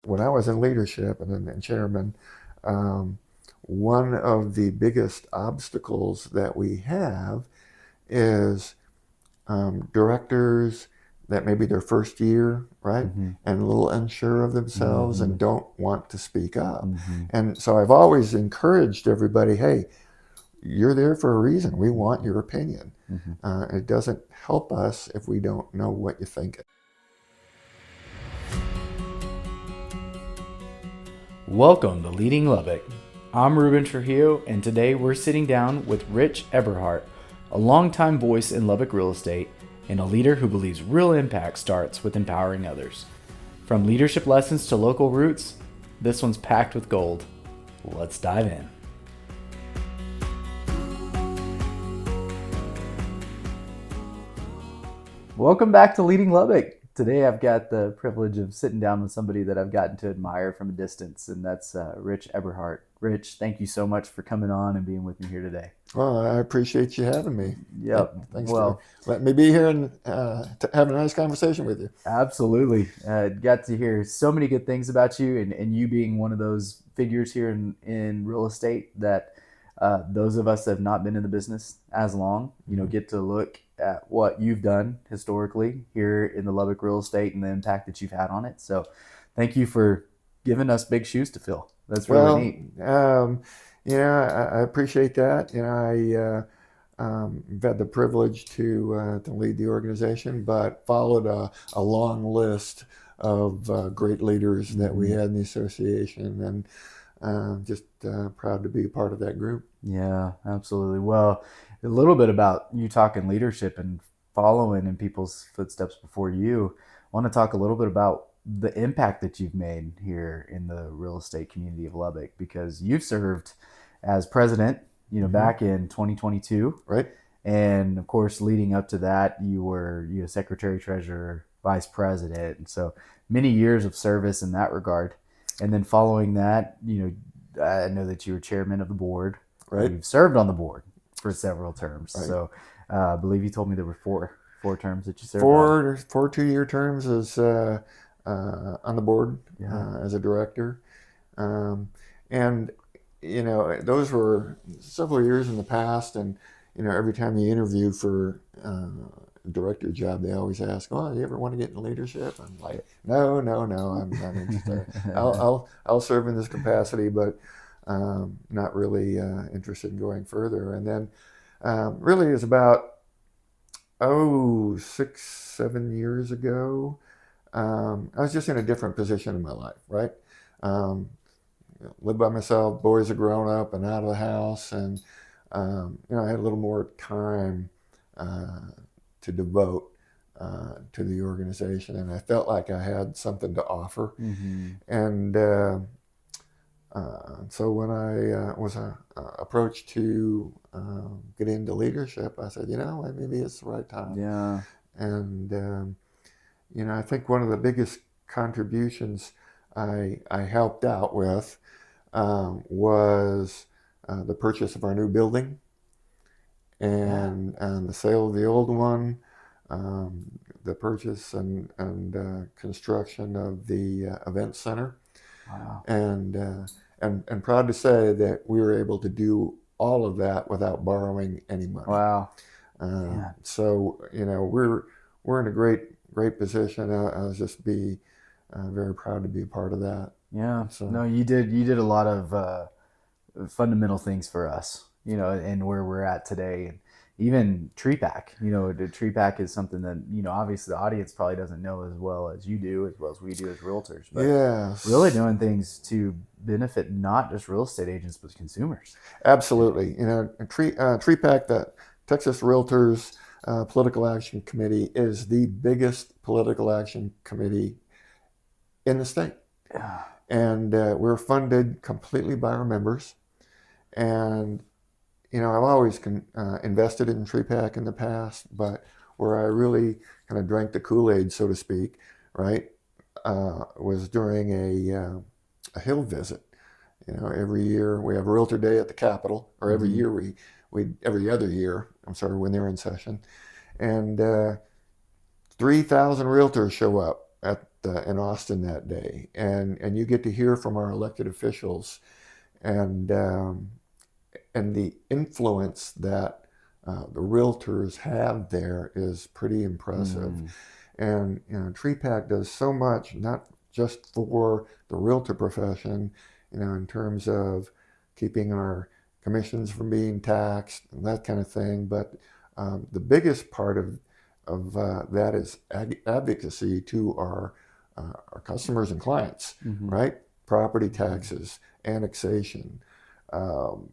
When I was in leadership and chairman, um, one of the biggest obstacles that we have is directors that maybe their first year, right, Mm-hmm. and a little unsure of themselves Mm-hmm. and don't want to speak up. Mm-hmm. And so I've always encouraged everybody, hey, you're there for a reason. We want your opinion. Mm-hmm. It doesn't help us if we don't know what you think. Welcome to Leading Lubbock. I'm Ruben Trujillo, and today we're sitting down with Rich Eberhardt, a longtime voice in Lubbock real estate and a leader who believes real impact starts with empowering others. From leadership lessons to local roots, this one's packed with gold. Let's dive in. Welcome back to Leading Lubbock. Today I've got the privilege of sitting down with somebody that I've gotten to admire from a distance, and that's Rich Eberhardt. Rich, thank you so much for coming on and being with me here today. Well, I appreciate you having me. Yep. Thanks for Well, letting me be here and having a nice conversation with you. absolutely. Got to hear so many good things about you, and you being one of those figures here in real estate that those of us that have not been in the business as long, get to look at what you've done historically here in the Lubbock real estate and the impact that you've had on it. So, thank you for giving us big shoes to fill. That's really Well, neat. I appreciate that. I've had the privilege to lead the organization, but followed a long list of great leaders that we Mm-hmm. had in the association, and just proud to be a part of that group. Yeah, absolutely. Well, a little bit about you talking leadership and following in people's footsteps before you. I want to talk a little bit about the impact that you've made here in the real estate community of Lubbock because you've served as president, Hmm. back in 2022. Right? And of course, leading up to that, you were secretary, treasurer, vice president. And so many years of service in that regard. And then following that, I know that you were chairman of the board. Right? You've served on the board for several terms. Right. So I believe you told me there were four terms that you served on. Four 2-year terms as on the board Yeah. as a director. Um, and those were several years in the past, and every time you interview for a director job, they always ask, "Oh, you ever want to get into leadership?" I'm like, "No, no, no, I'm not interested. I'll serve in this capacity, but not really interested in going further." And then really, it was about 6, 7 years ago. I was just in a different position in my life, right? Um, Lived by myself. Boys are grown up and out of the house, and I had a little more time uh, to devote to the organization, and I felt like I had something to offer. Mm-hmm. And so when I was approached to get into leadership, I said, maybe it's the right time. Yeah. And I think one of the biggest contributions I helped out with was the purchase of our new building Yeah. and the sale of the old one, um, the purchase and construction of the event center, Wow. and, and proud to say that we were able to do all of that without borrowing any money. Wow. Man. So we're in a great position. I was just very proud to be a part of that. Yeah. So No, you did a lot of fundamental things for us, and where we're at today. And even tree pack, the tree pack is something that, obviously the audience probably doesn't know as well as you do, as well as we do as realtors, but really yes, doing things to benefit not just real estate agents, but consumers. absolutely. TreePack, the Texas Realtors Political Action Committee, is the biggest political action committee in the state, Yeah. and we're funded completely by our members. And I've always invested in TreePack in the past, but where I really kind of drank the Kool-Aid, so to speak, right, was during a Hill visit. Every year we have a Realtor Day at the Capitol, or every Mm-hmm. year we every other year, I'm sorry, when they're in session, and 3,000 realtors show up in Austin that day, and you get to hear from our elected officials, and the influence that the realtors have there is pretty impressive. Mm, And TreePack does so much, not just for the realtor profession, in terms of keeping our commissions from being taxed and that kind of thing. But the biggest part of that is advocacy to our customers and clients, hmm right? Property taxes, annexation, um,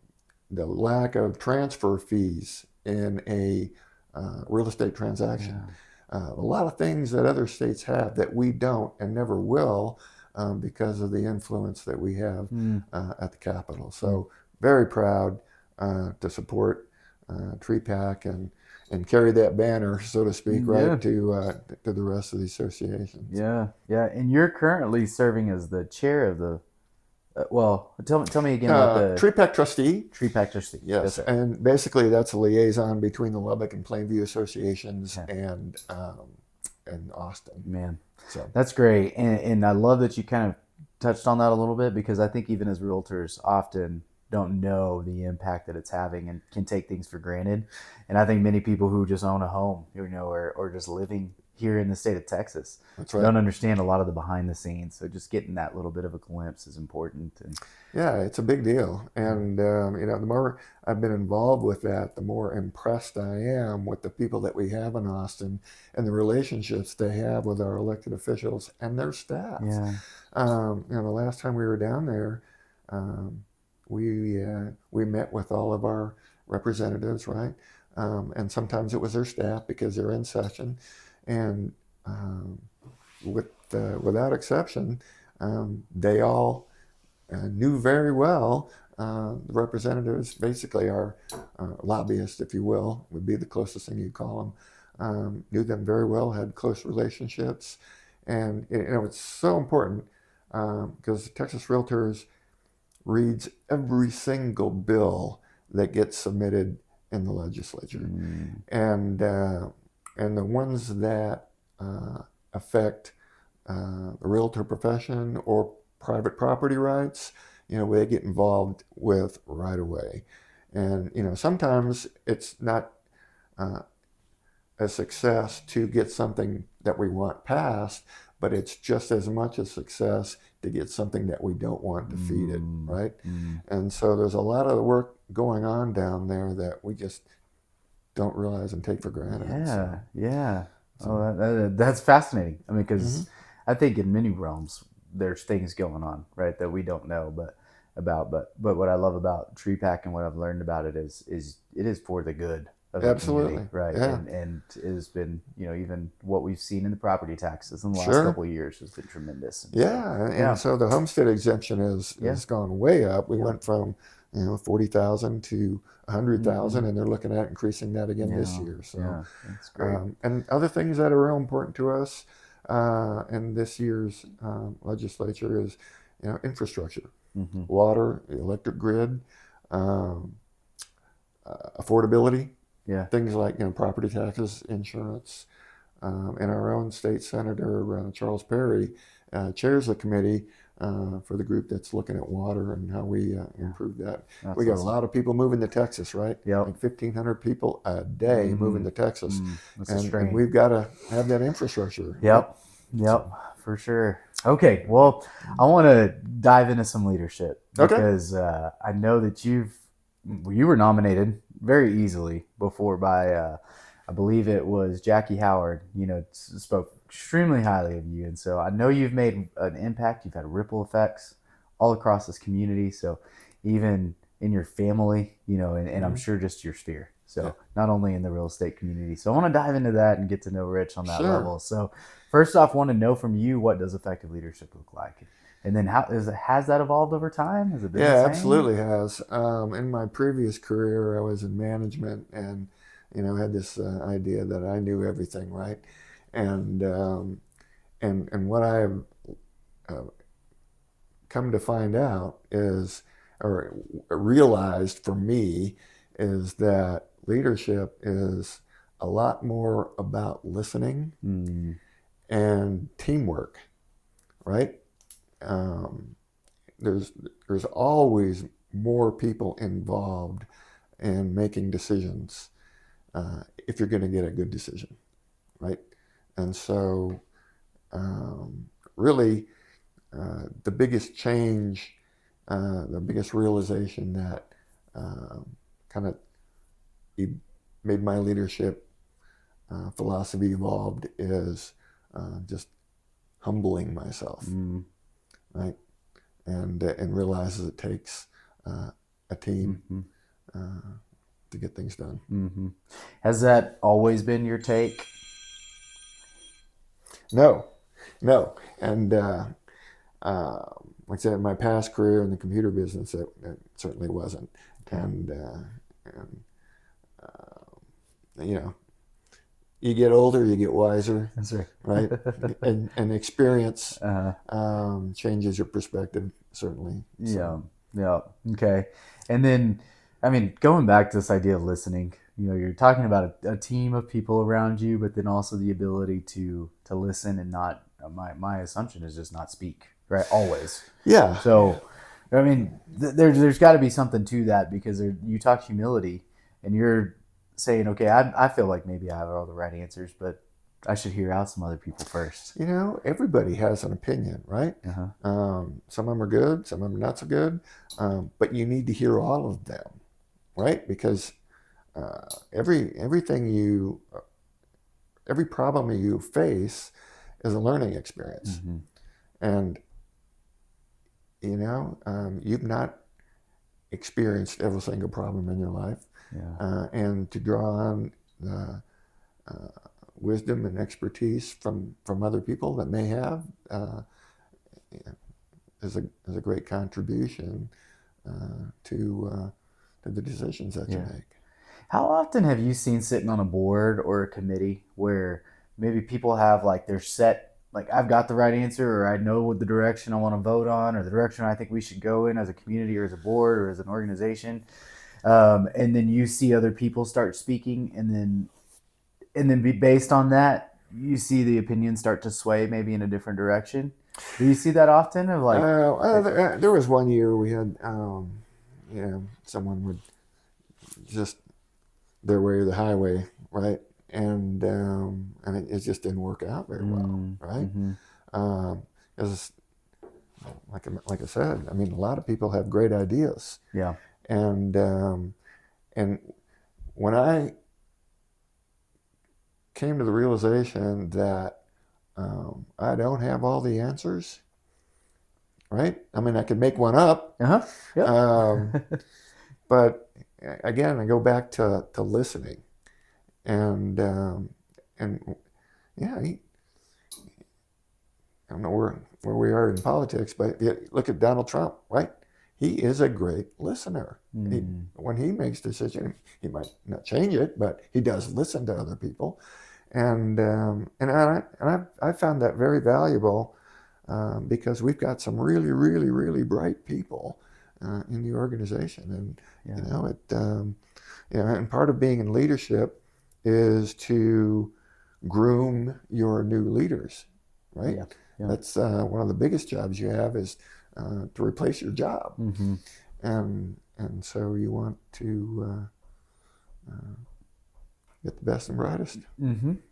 the lack of transfer fees in a real estate transaction. Yeah. A lot of things that other states have that we don't and never will, because of the influence that we have Mm, at the Capitol. mm. So very proud to support TreePack and carry that banner, so to speak, Yeah. right to the rest of the associations. Yeah. Yeah. And you're currently serving as the chair of the, well, tell me again what the TreePack trustee. tree pack trustee. That's Yes, right. and basically that's a liaison between the Lubbock and Plainview associations Okay. and Austin. Man, So that's great. And I love that you kind of touched on that a little bit because I think even as realtors often don't know the impact that it's having and can take things for granted. And I think many people who just own a home, or just living here in the state of Texas that's right. don't understand a lot of the behind the scenes. So just getting that little bit of a glimpse is important. And Yeah, it's a big deal, and the more I've been involved with that, the more impressed I am with the people that we have in Austin and the relationships they have with our elected officials and their staffs. yeah, The last time we were down there, um, we met with all of our representatives, right? And sometimes it was their staff because they're in session, and um, without exception, they all knew very well. The representatives, basically our lobbyists, if you will, would be the closest thing you'd call them. Knew them very well, had close relationships, and it's so important because Texas Realtors reads every single bill that gets submitted in the legislature, mm, and the ones that affect the realtor profession or private property rights, they get involved with right away. And sometimes it's not uh, a success to get something that we want passed, but it's just as much a success to get something that we don't want defeated, mm, right? mm. And so there's a lot of work going on down there that we just don't realize and take for granted. Yeah, yeah. So Oh, that's fascinating. I mean, mhm. because I think in many realms there's things going on, right, that we don't know, but what I love about Tree Pack and what I've learned about it is it is for the good of the community, Absolutely, right? yeah, And it has been, even what we've seen in the property taxes in the last sure. couple of years has been tremendous. And so, Yeah, and yeah, so the homestead exemption yeah, has gone way up. We yeah, went from 40,000 to hmm 100,000, and they're looking at increasing that again this yeah, year. So, yeah. That's great. and other things that are real important to us in this year's legislature is infrastructure, Hmm water, the electric grid, um, affordability, Yeah. things like property taxes, insurance. And our own state senator, Charles Perry, chairs the committee for the group that's looking at water and how we Yeah, improve that. We that's got a awesome. lot of people moving to Texas, right? Yep. Like 1,500 people a day moving hmm to Texas. That's a And strain. we've got to have that infrastructure, right? Yep. Yep. So, For sure. Okay. Well, I want to dive into some leadership okay. because I know that you were nominated very easily before by I believe it was Jackie Howard. Spoke extremely highly of you, and so I know you've made an impact. You've had ripple effects all across this community. So even in your family, and I'm Hmm. sure just your sphere. Yeah. So not only in the real estate community. So I want to dive into that and get to know Rich on that Sure. level. So first off, I want to know from you, what does effective leadership look like? And then has that evolved over time? Has it been the Yeah, same? absolutely has. In my previous career, I was in management and, had this idea that I knew everything, right? And and what I've uh, come to find out is, or realized for me, is that leadership is a lot more about listening Mm, and teamwork, right? Um, there's always more people involved in making decisions if you're going to get a good decision, right? And so, really, the biggest change, the biggest realization that kind of made my leadership philosophy evolved is just humbling myself, right? And realizes it takes a team to get things done. Has that always been your take? No, no, and like I said, in my past career in the computer business, it certainly wasn't. Okay. And you know, you get older, you get wiser, That's right. right? And experience Uh-huh. changes your perspective, certainly. Yeah. Yeah. Okay. And then, I mean, going back to this idea of listening, you're talking about a team of people around you, but then also the ability to listen and not, my assumption is just not speak, right? Always. Yeah. So, I mean, there's got to be something to that, because you talk humility, and you're saying, okay, I feel like maybe I have all the right answers, but I should hear out some other people first. Everybody has an opinion, right? Uh-huh. Some of them are good, some of them are not so good, but you need to hear all of them, right? Because every problem you face is a learning experience, and you've not experienced every single problem in your life, and to draw on wisdom and expertise from other people that may have is a great contribution to the decisions that you make. How often have you seen sitting on a board or a committee where maybe people have like they're set, like I've got the right answer, or I know what the direction I want to vote on, or the direction I think we should go in as a community or as a board or as an organization, and then you see other people start speaking, and then be based on that, you see the opinions start to sway maybe in a different direction. Do you see that often? Of like, There was one year we had, someone would just their way or the highway, right? And it just didn't work out very well, right? As like I said, I mean, a lot of people have great ideas, yeah, and when I came to the realization that I don't have all the answers, right? I mean, I could make one up, but again, I go back to listening, and yeah, I don't know where we are in politics, but look at Donald Trump, right? He is a great listener. When he makes decisions, he might not change it, but he does listen to other people, and I found that very valuable because we've got some really, really, really bright people in the organization, and and part of being in leadership is to groom your new leaders, right? That's one of the biggest jobs you have is to replace your job, and so you want to get the best and brightest.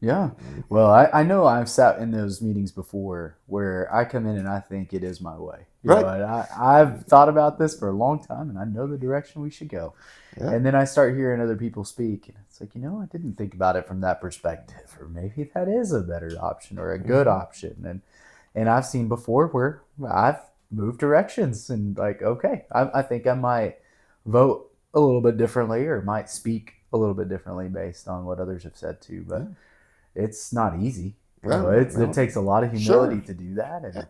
Yeah. Well, I know I've sat in those meetings before where I come in and I think it is my way. Right. I've thought about this for a long time, and I know the direction we should go. Yeah. And then I start hearing other people speak, and it's like, I didn't think about it from that perspective, or maybe that is a better option or a good option. And I've seen before where I've moved directions and like, okay, I think I might vote a little bit differently or might speak a little bit differently based on what others have said too. But it's not easy. It takes a lot of humility to do that, and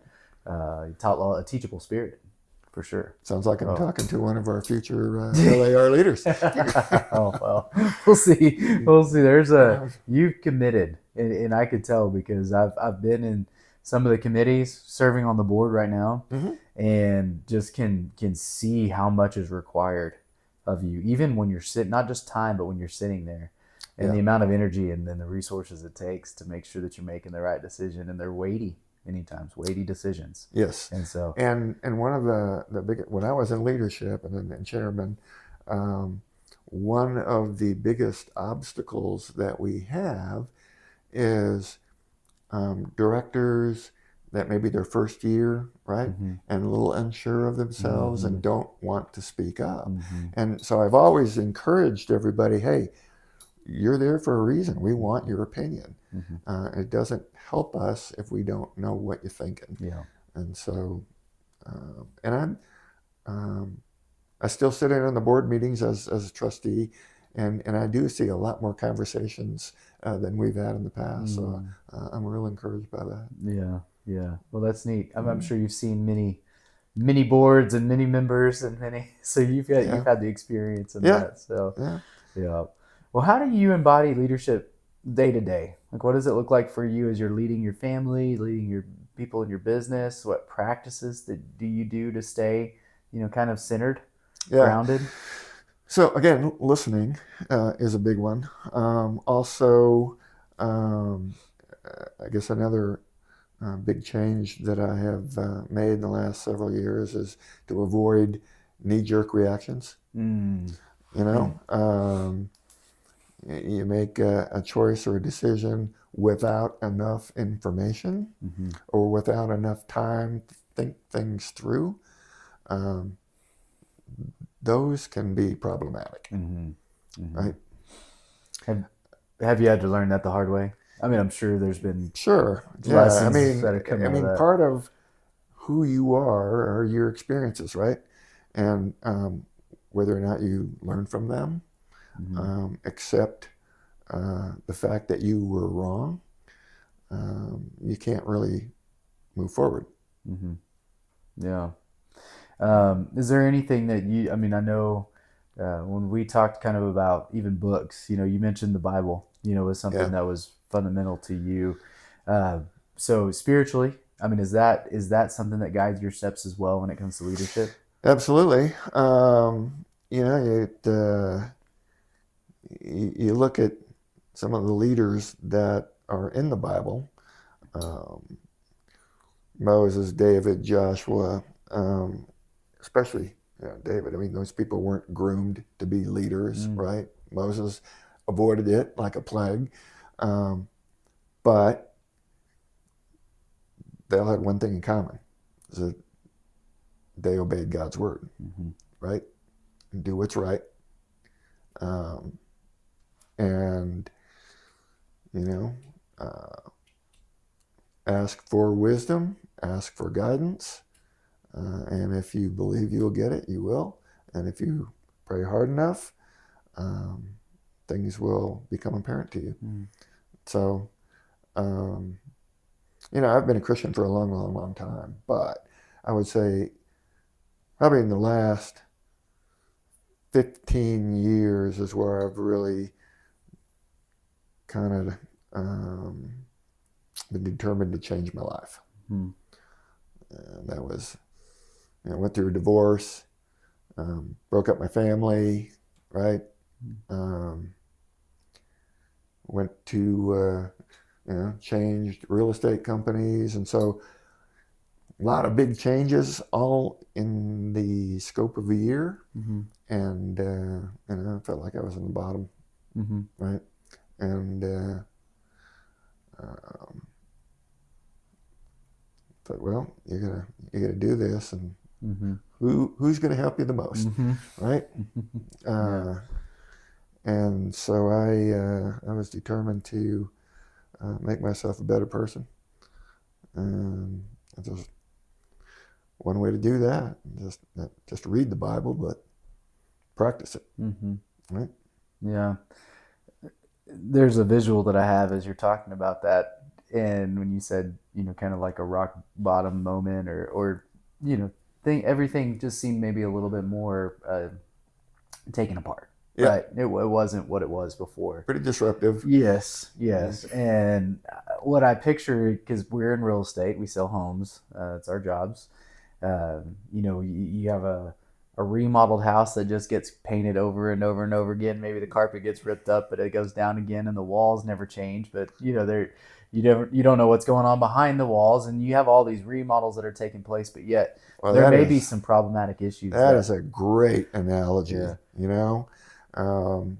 you taught a teachable spirit for sure. Sounds like I'm talking to one of our future LAR leaders. Oh well, we'll see. We'll see. You've committed, and I could tell because I've been in some of the committees, serving on the board right now, and just can see how much is required of you, even when you're sitting, not just time, but when you're sitting there. and Yeah. the amount of energy and then the resources it takes to make sure that you're making the right decision, and they're weighty many times, weighty decisions. Yes. And so, And one of the big, when I was in leadership and chairman, um, one of the biggest obstacles that we have is directors that maybe their first year, right, mm-hmm, and a little unsure of themselves mm-hmm, and don't want to speak up. mm-hmm, And so I've always encouraged everybody, hey, you're there for a reason. We want your opinion. mm-hmm. It doesn't help us if we don't know what you're thinking. Yeah. And so, and um, I still sit in on the board meetings as a trustee, and I do see a lot more conversations than we've had in the past. So Mm. I'm real encouraged by that. Yeah. Yeah. Well, that's neat. I'm Mm. sure you've seen many boards and many members and many, so you've Yeah, had the experience in yeah, that. So, yeah. yeah. Well, how do you embody leadership day to day? Like, what does it look like for you as you're leading your family, leading your people in your business? What practices do you do to stay, kind of centered, Yeah. grounded? So again, listening is a big one. Also, um, I guess another big change that I have made in the last several years is to avoid knee-jerk reactions. Mm. You Mm. know, you make a choice or a decision without enough information Mm-hmm. or without enough time to think things through. Um, those can be problematic, Mm-hmm. Mm-hmm. right? Have Have you had to learn that the hard way? I mean, I'm sure there's been Sure. Yeah. lessons that have come I out of mean, that. part of who you are your experiences, right? And whether or not you learn from them, Mm-hmm. accept the fact that you were wrong, you can't really move forward. Mm-hmm. Yeah. Is there anything that I mean, I know when we talked kind of about even books, you mentioned the Bible, was something Yeah, that was fundamental to you. Uh, so spiritually, I mean, is that something that guides your steps as well when it comes to leadership? absolutely. You look at some of the leaders that are in the Bible, um, Moses, David, Joshua, especially David. I mean, those people weren't groomed to be leaders, Mm, right? Moses avoided it like a plague, um, but they all had one thing in common: is that they obeyed God's word, mm-hmm, right? And do what's right, um, and you know, uh, ask for wisdom, ask for guidance, and if you believe you'll get it, you will. And if you pray hard enough, um, things will become apparent to you. mm, So, um, I've been a Christian for a long, long, long time, but I would say probably in the last 15 years is where I've really kind of been determined to change my life. mm, And that was, went through a divorce, broke up my family, right? Um, went to, changed real estate companies. And so a lot of big changes all in the scope of a year. mm-hmm, And, I felt like I was in the bottom, mm-hmm, right? And um, thought, well, you gotta do this, and mm-hmm, who's gonna help you the most, mm-hmm. right? Yeah. Uh, and so I was determined to make myself a better person, and just one way to do that, just not just read the Bible, but practice it, Mm-hmm. right? Yeah. There's a visual that I have as you're talking about that, and when you said, kind of like a rock bottom moment, or think everything just seemed maybe a little bit more taken apart, Yeah, right? It wasn't what it was before. pretty disruptive. Yes, Yeah, yes. And what I picture, because we're in real estate, we sell homes. It's our jobs. You have a remodeled house that just gets painted over and over and over again. Maybe the carpet gets ripped up, but it goes down again, and the walls never change. But you don't know what's going on behind the walls, and you have all these remodels that are taking place, but yet Well, there may be some problematic issues. That is a great analogy. Yeah. You know, um,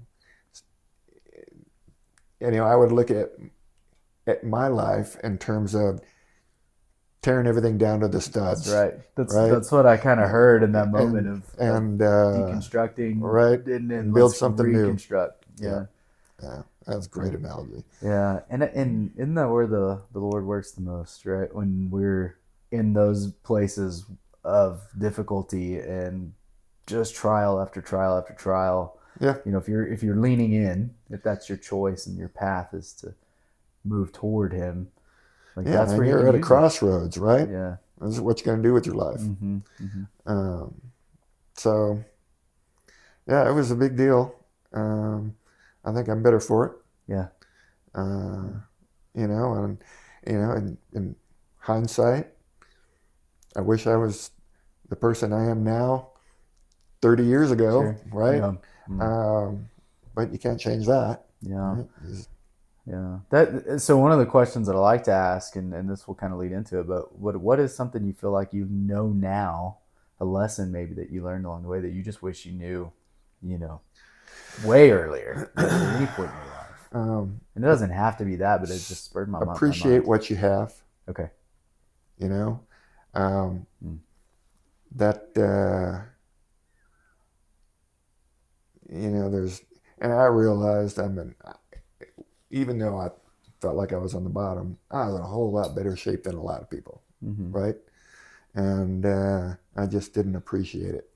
I would look at my life in terms of tearing everything down to the studs. That's right. That's what I kind of heard in that moment of deconstructing, right, and build something reconstruct. new. Yeah. Yeah, that's a great analogy. Yeah, and isn't that where the Lord works the most, right? When we're in those places of difficulty and just trial after trial after trial. Yeah. If you're leaning in, if that's your choice and your path is to move toward Him, like that's where you're at a crossroads, right? Yeah. This is what you're going to do with your life. Mm-hmm, mm-hmm. So, yeah, it was a big deal. I think I'm better for it. Yeah. In hindsight, I wish I was the person I am now 30 years ago, Sure. right? Yeah. But you can't change that. Yeah. Right? Yeah. So one of the questions that I like to ask, and this will kind of lead into it, but what is something you feel like you know now, a lesson maybe that you learned along the way that you just wish you knew, way earlier at any point in your life? And it doesn't have to be that, but it just spurred my mind. Appreciate what you have. Okay. That there's, and I realized even though I felt like I was on the bottom, I was in a whole lot better shape than a lot of people, mm-hmm. right? And I just didn't appreciate it.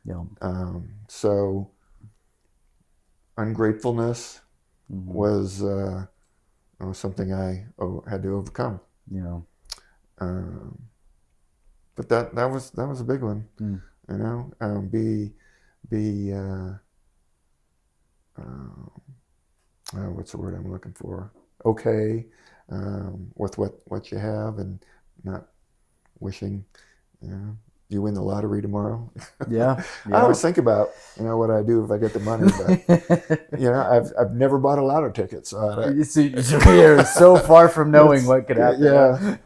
Yeah. So ungratefulness mm-hmm. was something I had to overcome. Yeah. But that was a big one. What's the word I'm looking for? Okay, with what you have, and not wishing you win the lottery tomorrow. Yeah. I always think about what I do if I get the money, but I've never bought a lotto ticket, so you're so far from knowing what could happen. Yeah.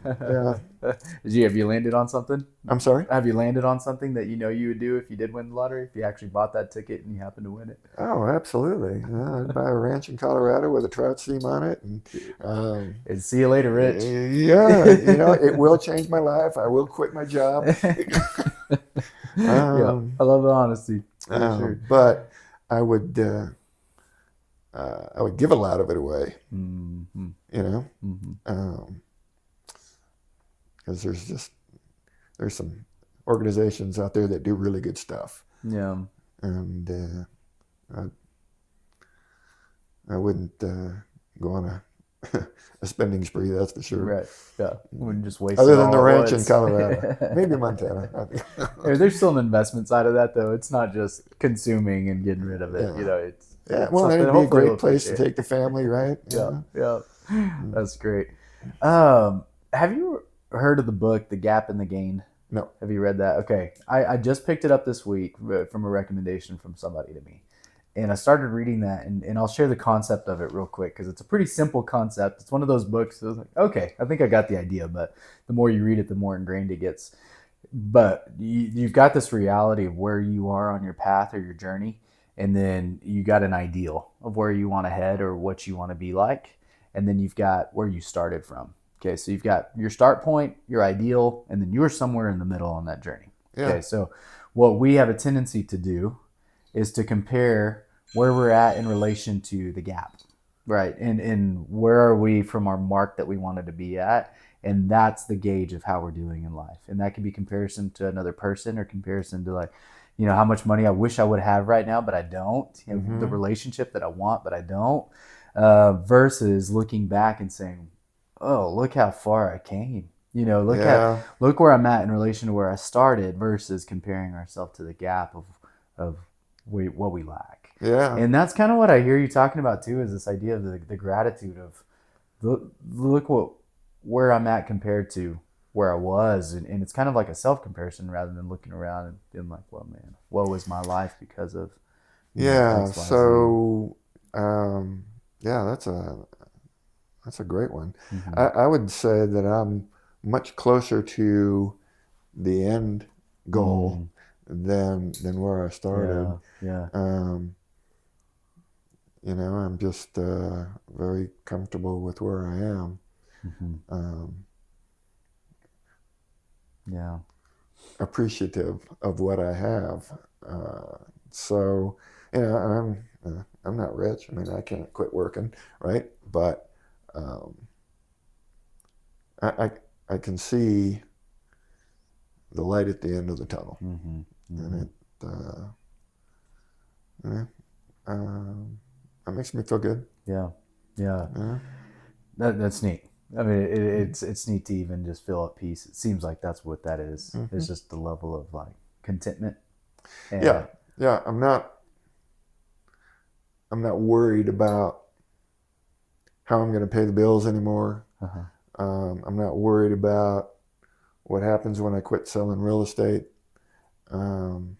Have you landed on something? I'm sorry? Have you landed on something that you would do if you did win the lottery, if you actually bought that ticket and you happened to win it? Oh, absolutely. I'd buy a ranch in Colorado with a trout stream on it. And see you later, Rich. Yeah, it will change my life. I will quit my job. Yeah, I love the honesty. Sure. But I would give a lot of it away. Mm-hmm. Because there's some organizations out there that do really good stuff. Yeah. And I wouldn't go on a spending spree, that's for sure. Right. Yeah. Wouldn't just waste. Other than the ranch in Colorado, maybe Montana. There's still an investment side of that, though. It's not just consuming and getting rid of it. It's well, it'd be a great place to take the family, right? Yeah. That's great. Have you heard of the book The Gap and the Gain? No. Have you read that? Okay. I just picked it up this week from a recommendation from somebody to me. And I started reading that, and I'll share the concept of it real quick because it's a pretty simple concept. It's one of those books that I was like, okay, I think I got the idea, but the more you read it, the more ingrained it gets. But you've got this reality of where you are on your path or your journey, and then you got an ideal of where you want to head or what you want to be like, and then you've got where you started from. Okay, so you've got your start point, your ideal, and then you're somewhere in the middle on that journey. Yeah. Okay, so what we have a tendency to do is to compare where we're at in relation to the gap, right? And where are we from our mark that we wanted to be at? And that's the gauge of how we're doing in life. And that could be comparison to another person or comparison to how much money I wish I would have right now, but I don't. The relationship that I want, but I don't. Versus looking back and saying, oh, look how far I came. Look where I'm at in relation to where I started versus comparing ourselves to the gap of what we lack. Yeah. And that's kind of what I hear you talking about too, is this idea of the gratitude of look where I'm at compared to where I was, and it's kind of like a self comparison rather than looking around and being like, well, man, woe is my life because of Yeah. X, Y, Z. So, yeah, that's a great one. Mm-hmm. I would say that I'm much closer to the end goal Mm, than where I started. yeah, yeah. Um, I'm just very comfortable with where I am. Mm-hmm. Um, Yeah. Appreciative of what I have. So, I'm not rich. I mean, I can't quit working, right? But um, I, I I can see the light at the end of the tunnel, Mm-hmm. and Mm-hmm. yeah, um, that makes me feel good. Yeah. Yeah. Yeah. That's neat. I mean, it's neat to even just feel at peace. It seems like that's what that is. Hmm. It's just the level of like contentment and Yeah, yeah. I'm not worried about how I'm going to pay the bills anymore. uh-huh. I'm not worried about what happens when I quit selling real estate. Um,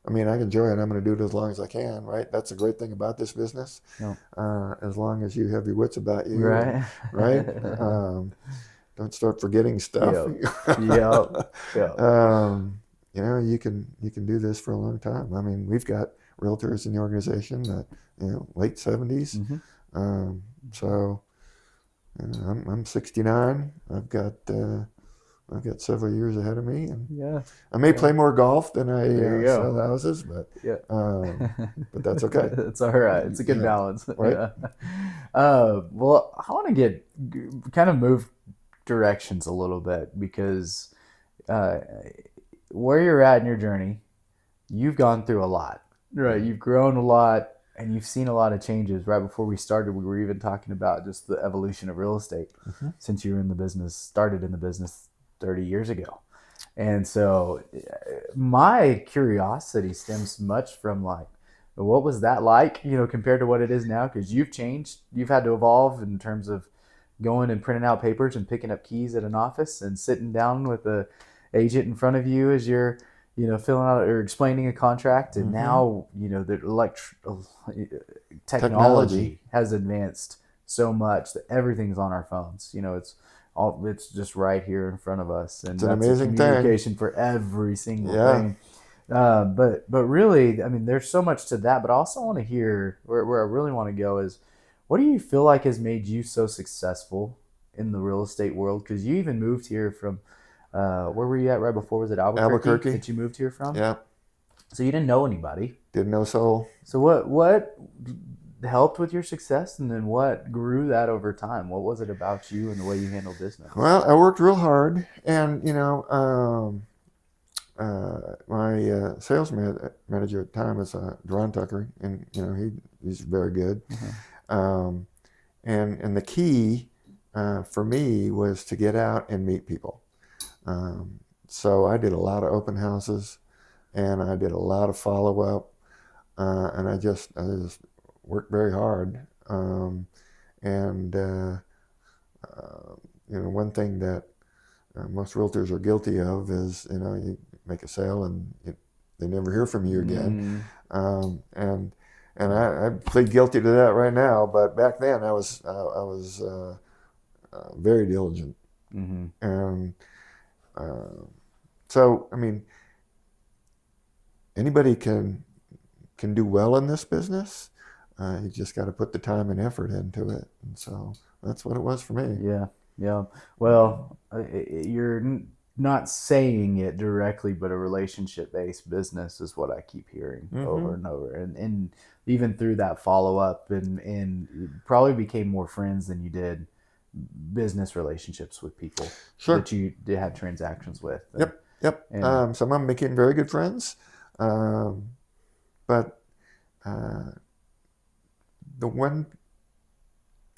I mean, I can enjoy it. I'm going to do it as long as I can, right? That's a great thing about this business. No. As long as you have your wits about you, and Right. right, don't start forgetting stuff. Yep. Yep. Yep. um, you can do this for a long time. I mean, we've got realtors in the organization that late 70s. Mm-hmm. Um, so I'm 69. I've got several years ahead of me, and Yeah. I may Yeah. play more golf than There you I go. sell houses, but Yeah. that's okay. It's all right. It's a good Yeah, balance. right. Yeah. Well, I want to kind of move directions a little bit because uh, where you're at in your journey, you've gone through a lot, right? Mhm. You've grown a lot and you've seen a lot of changes. Right before we started, we were even talking about just the evolution of real estate Mhm. since you were in the business, started in the business 30 years ago. And so my curiosity stems much from like, what was that like, compared to what it is now? Because you've changed, you've had to evolve in terms of going and printing out papers and picking up keys at an office and sitting down with the agent in front of you as you're, filling out or explaining a contract. And Mhm. now, the Technology. technology has advanced so much that everything's on our phones. It's just right here in front of us, It's and an that's a amazing thing. communication for every single Yeah. thing. But really, I mean, there's so much to that. But I also want to hear where I really want to go is, what do you feel like has made you so successful in the real estate world? Because you even moved here from, where were you at right before? Was it Albuquerque Albuquerque. that you moved here from? Yeah. So you didn't know anybody. Didn't know soul. So what helped with your success, and then what grew that over time? What was it about you and the way you handle business? Well, I worked real hard, and my manager at the time was Duran Tucker, and he's very good. Uh-huh. Um, and the key for me was to get out and meet people. So I did a lot of open houses, and I did a lot of follow up, and I just worked very hard. And one thing that most realtors are guilty of is you make a sale and they never hear from you again. Mm, And I plead guilty to that right now. But back then I was very diligent, mm-hmm. and uh, so I mean anybody can do well in this business. You just got to put the time and effort into it, and so that's what it was for me. Yeah, yeah. Well, you're not saying it directly, but a relationship-based business is what I keep hearing Mm-hmm. over and over. And even through that follow-up, and you probably became more friends than you did business relationships with people Sure. that you did have transactions with. And Yep. Yep. and Some of them became very good friends, um, but uh, the one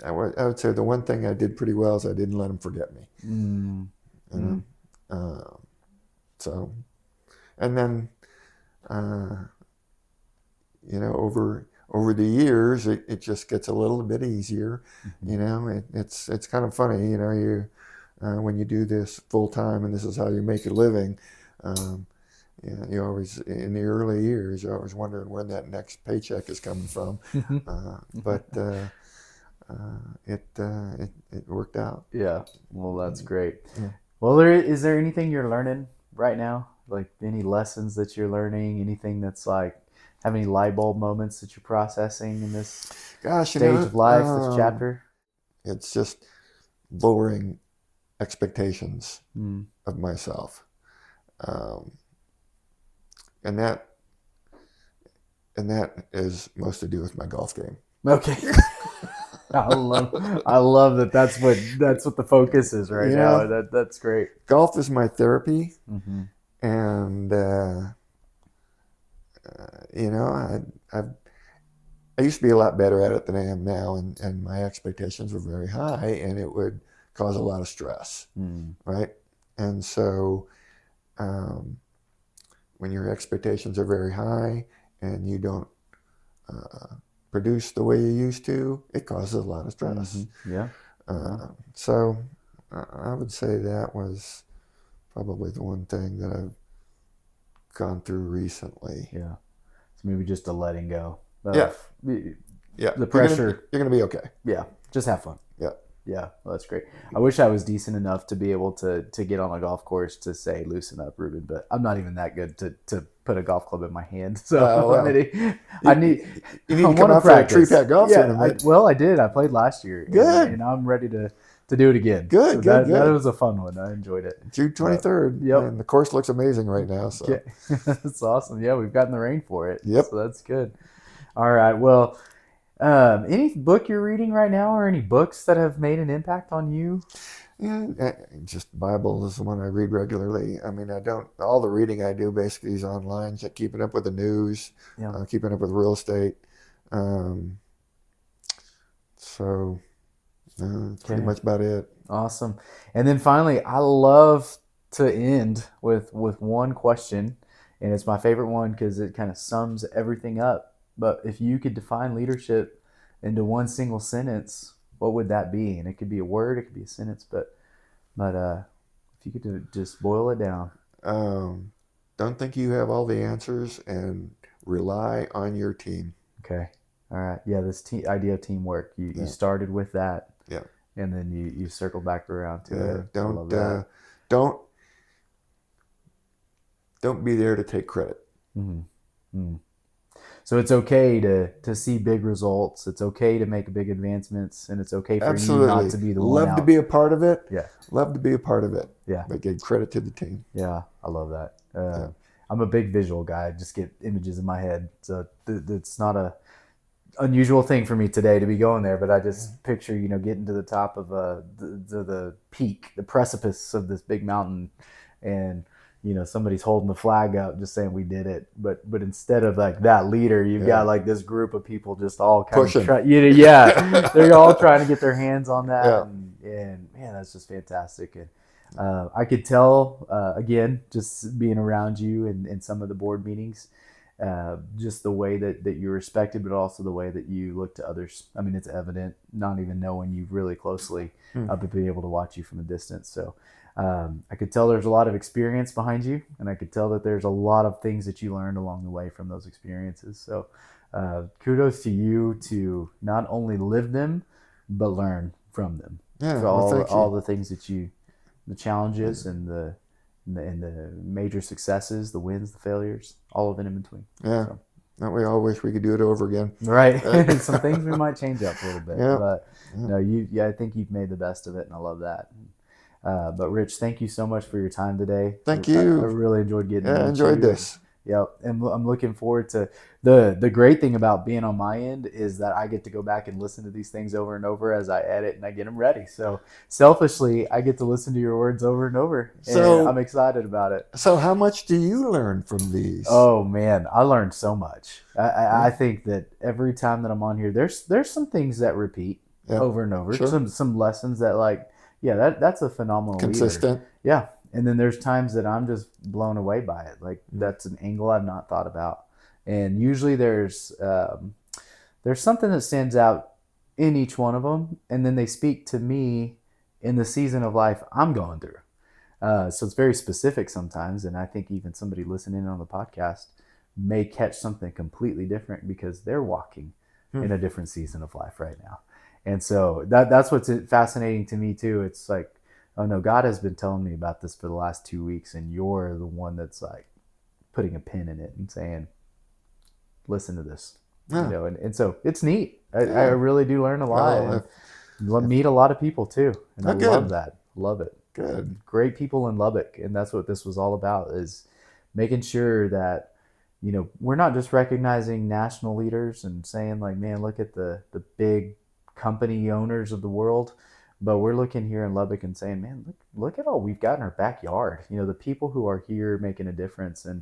I would say the one thing I did pretty well is I didn't let them forget me. mm, You mm, know, so and then uh, over the years it just gets a little bit easier. mhm, It's kind of funny. You when you do this full time and this is how you make a living. You always, in the early years, you're always wondering when that next paycheck is coming from. But it worked out. Yeah. Well, that's great. Yeah. Well, is there anything you're learning right now? Like any lessons that you're learning? Anything that's like have any light bulb moments that you're processing in this Gosh, stage of life, this chapter? it's just lowering expectations Mm. of myself, and that is most to do with my golf game. Okay. I love that. That's what the focus is right Yeah. now. That's great. Golf is my therapy, Mm-hmm. and I used to be a lot better at it than I am now, and my expectations were very high, and it would cause a lot of stress, Mm. right? And so, when your expectations are very high and you don't produce the way you used to, it causes a lot of stress. Mm-hmm. Yeah. So, I would say that was probably the one thing that I've gone through recently. Yeah. So maybe just a letting go. Yeah. Yeah. The pressure. You're gonna be okay. Yeah. Just have fun. Yeah. Yeah. Well, that's great. I wish I was decent enough to be able to get on a golf course to say, loosen up, Ruben, but I'm not even that good to put a golf club in my hand. So well, I need You need to come out for a tree pack golf tournament. I did. I played last year. Good. And I'm ready to do it again. Good, So good. That was a fun one. I enjoyed it. June 23rd. Yep. And the course looks amazing right now. So. Okay. That's awesome. Yeah, we've gotten the rain for it. Yep. So that's good. All right. Well, any book you're reading right now, or any books that have made an impact on you? Yeah, just Bible is the one I read regularly. I mean, all the reading I do basically is online, just keeping up with the news, Yeah. keeping up with real estate. So that's pretty much about it. Awesome. And then finally, I love to end with one question, and it's my favorite one because it kind of sums everything up. But if you could define leadership into one single sentence, what would that be? And it could be a word, it could be a sentence, but if you could just boil it down. Don't think you have all the answers, and rely on your team. Okay. All right. Yeah, this idea of teamwork. You started with that. Yeah. And then you circle back around to it. Don't be there to take credit. Mm-hmm. Mm-hmm. So it's okay to see big results. It's okay to make big advancements, and it's okay for you not to be the one Love out. to be a part of it. Yeah. Love to be a part of it. Yeah. But give credit to the team. Yeah, I love that. I'm a big visual guy. I just get images in my head. So it's not a unusual thing for me today to be going there, but I just picture, getting to the top of the peak, the precipice of this big mountain, and somebody's holding the flag up just saying we did it, but instead of like that leader, you've got like this group of people just all kind pushing. Of they're all trying to get their hands on that. And man, that's just fantastic. And I could tell again, just being around you in some of the board meetings, just the way that you're respected, but also the way that you look to others. I mean, it's evident, not even knowing you really closely, but being able to watch you from a distance. So I could tell there's a lot of experience behind you, and I could tell that there's a lot of things that you learned along the way from those experiences. So kudos to you to not only live them, but learn from them. Yeah, for well, all the things that the challenges and the major successes, the wins, the failures, all of it in between. Yeah. So. We all wish we could do it over again. Right. Some things we might change up a little bit. Yeah. But no, I think you've made the best of it, and I love that. But Rich, thank you so much for your time today. Thank you. I really enjoyed getting to you. I enjoyed this. Yep. And I'm looking forward to the great thing about being on my end is that I get to go back and listen to these things over and over as I edit and I get them ready. So selfishly, I get to listen to your words over and over. And I'm excited about it. So how much do you learn from these? Oh man, I learned so much. I think that every time that I'm on here, there's some things that repeat over and over. Sure. Some lessons that that's a phenomenal consistent. Leader. Yeah. And then there's times that I'm just blown away by it. Like that's an angle I've not thought about. And usually there's something that stands out in each one of them. And then they speak to me in the season of life I'm going through. So it's very specific sometimes. And I think even somebody listening on the podcast may catch something completely different because they're walking in a different season of life right now. And so that's what's fascinating to me too. It's like, oh no, God has been telling me about this for the last 2 weeks, and you're the one that's like putting a pin in it and saying, listen to this. Yeah. You know, and so it's neat. I Yeah. really do learn a lot, and meet a lot of people too. And I love that. Love it. Good. Great people in Lubbock. And that's what this was all about, is making sure that, you know, we're not just recognizing national leaders and saying like, man, look at the big company owners of the world, but we're looking here in Lubbock and saying, man, look at all we've got in our backyard. You know, the people who are here making a difference and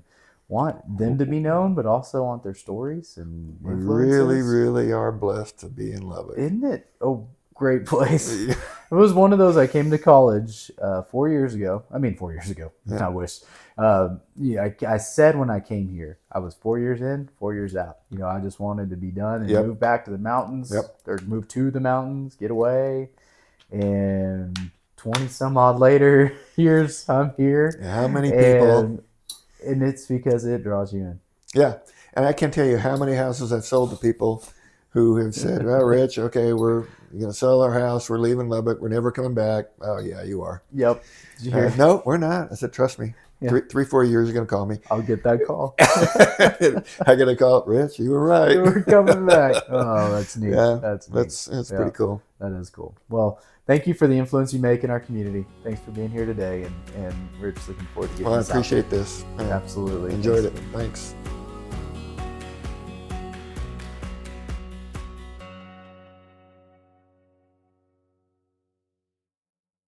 want them to be known, but also want their stories and We influences. really, really are blessed to be in Lubbock. Isn't it a great place? It was one of those. I came to college 4 years ago. I mean, 4 years ago. Yeah. I wish. I said when I came here, I was 4 years in, 4 years out. You know, I just wanted to be done and move back to the mountains, or move to the mountains, get away. And 20 some odd later years, I'm here. How many people? And it's because it draws you in. Yeah. And I can't tell you how many houses I've sold to people who have said, well, Rich, okay, we're going to sell our house. We're leaving Lubbock. We're never coming back. Oh, yeah, you are. Yep. Did you hear? No, we're not. I said, trust me. Yeah. 4 years, you're going to call me. I'll get that call. I get a call. Rich, you were right. You were coming back. Oh, that's neat. Yeah, that's neat. That's pretty cool. That is cool. Well, thank you for the influence you make in our community. Thanks for being here today, and we're just looking forward to getting Well, I this out appreciate this. there. Absolutely. Enjoyed it. Thanks.